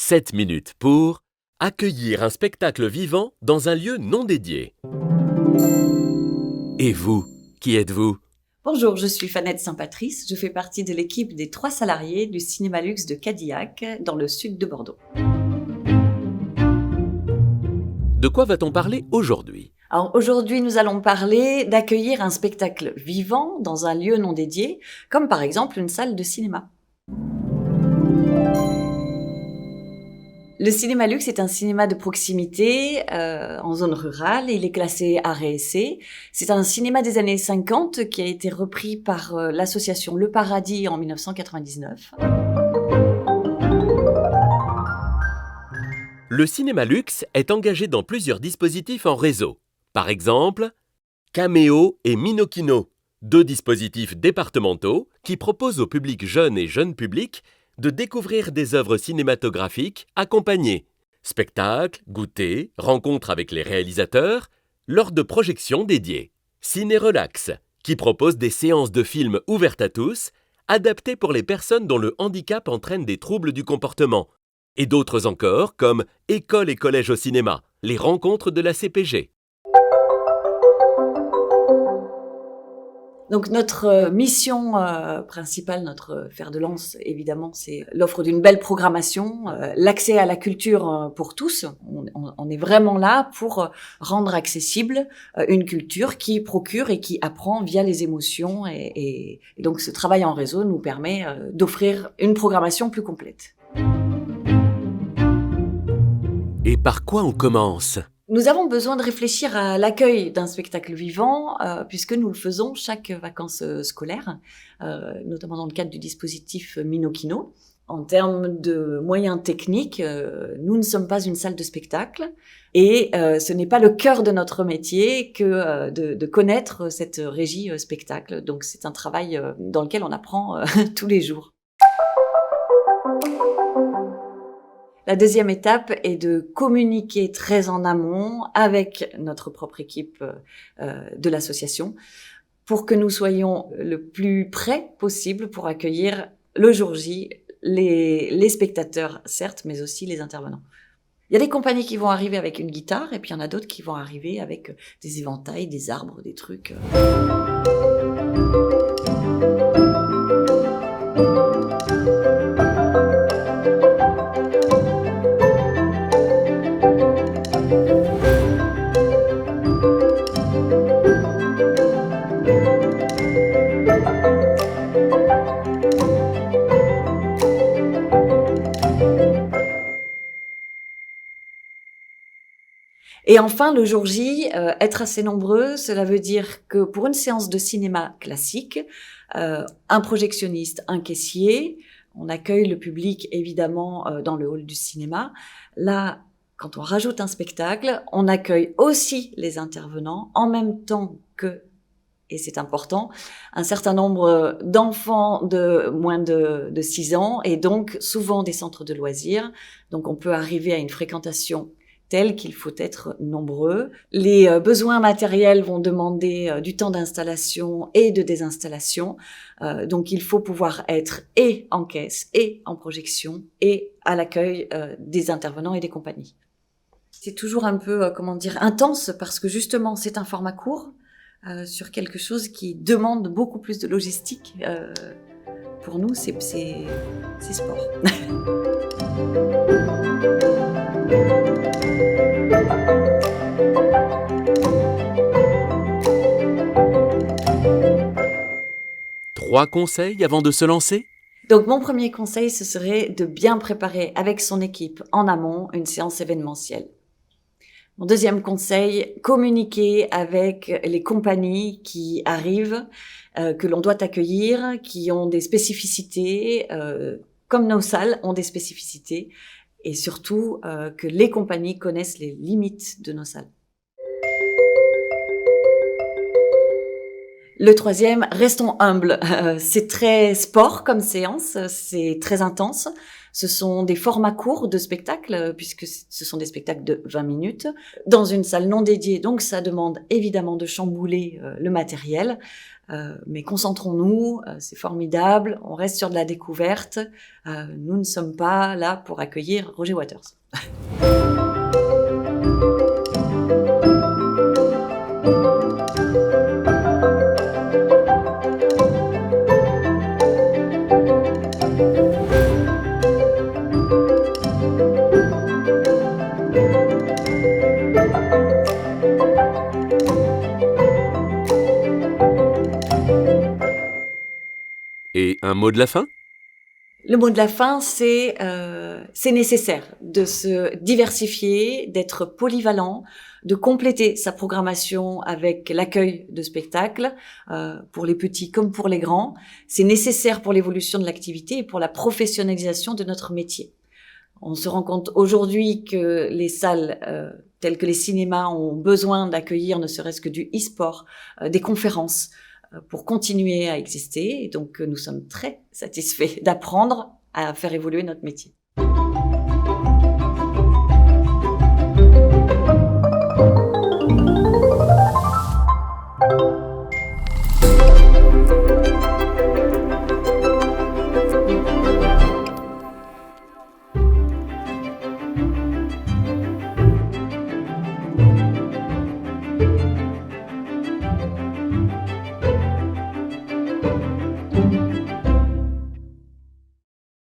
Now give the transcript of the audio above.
7 minutes pour accueillir un spectacle vivant dans un lieu non dédié. Et vous, qui êtes-vous ? Bonjour, je suis Fanette Saint-Patrice, je fais partie de l'équipe des 3 salariés du Cinéma Luxe de Cadillac, dans le sud de Bordeaux. De quoi va-t-on parler aujourd'hui ? Alors aujourd'hui, nous allons parler d'accueillir un spectacle vivant dans un lieu non dédié, comme par exemple une salle de cinéma. Le Cinéma Luxe est un cinéma de proximité en zone rurale. Il est classé art et essai. C'est un cinéma des années 50 qui a été repris par l'association Le Paradis en 1999. Le Cinéma Luxe est engagé dans plusieurs dispositifs en réseau. Par exemple, Caméo et Minokino, 2 dispositifs départementaux qui proposent au public jeune et jeune public de découvrir des œuvres cinématographiques accompagnées, spectacles, goûters, rencontres avec les réalisateurs, lors de projections dédiées. Ciné Relax, qui propose des séances de films ouvertes à tous, adaptées pour les personnes dont le handicap entraîne des troubles du comportement, et d'autres encore comme École et collège au cinéma, les rencontres de la CPG. Donc notre mission principale, notre fer de lance, évidemment, c'est l'offre d'une belle programmation, l'accès à la culture pour tous. On est vraiment là pour rendre accessible une culture qui procure et qui apprend via les émotions. Et donc ce travail en réseau nous permet d'offrir une programmation plus complète. Et par quoi on commence ? Nous avons besoin de réfléchir à l'accueil d'un spectacle vivant, puisque nous le faisons chaque vacances scolaires, notamment dans le cadre du dispositif Minokino. En termes de moyens techniques, nous ne sommes pas une salle de spectacle, et ce n'est pas le cœur de notre métier que de connaître cette régie spectacle. Donc c'est un travail dans lequel on apprend tous les jours. La deuxième étape est de communiquer très en amont avec notre propre équipe de l'association pour que nous soyons le plus près possible pour accueillir le jour J les spectateurs, certes, mais aussi les intervenants. Il y a des compagnies qui vont arriver avec une guitare et puis il y en a d'autres qui vont arriver avec des éventails, des arbres, des trucs. Et enfin, le jour J, être assez nombreux, cela veut dire que pour une séance de cinéma classique, un projectionniste, un caissier, on accueille le public évidemment dans le hall du cinéma. Là, quand on rajoute un spectacle, on accueille aussi les intervenants en même temps que, et c'est important, un certain nombre d'enfants de moins de 6 ans et donc souvent des centres de loisirs. Donc on peut arriver à une fréquentation tel qu'il faut être nombreux. Les besoins matériels vont demander du temps d'installation et de désinstallation. Donc il faut pouvoir être et en caisse, et en projection, et à l'accueil des intervenants et des compagnies. C'est toujours un peu, intense, parce que justement c'est un format court sur quelque chose qui demande beaucoup plus de logistique. Pour nous, c'est sport. Trois conseils avant de se lancer ? Donc mon premier conseil, ce serait de bien préparer avec son équipe en amont une séance événementielle. Mon deuxième conseil, communiquer avec les compagnies qui arrivent, que l'on doit accueillir, qui ont des spécificités, comme nos salles ont des spécificités, et surtout que les compagnies connaissent les limites de nos salles. Le troisième, restons humbles. C'est très sport comme séance, c'est très intense. Ce sont des formats courts de spectacles, puisque ce sont des spectacles de 20 minutes, dans une salle non dédiée. Donc ça demande évidemment de chambouler le matériel. Mais concentrons-nous, c'est formidable, on reste sur de la découverte. Nous ne sommes pas là pour accueillir Roger Waters. Et un mot de la fin? Le mot de la fin, c'est nécessaire de se diversifier, d'être polyvalent, de compléter sa programmation avec l'accueil de spectacles, pour les petits comme pour les grands. C'est nécessaire pour l'évolution de l'activité et pour la professionnalisation de notre métier. On se rend compte aujourd'hui que les salles telles que les cinémas ont besoin d'accueillir ne serait-ce que du e-sport, des conférences, pour continuer à exister. Et donc, nous sommes très satisfaits d'apprendre à faire évoluer notre métier.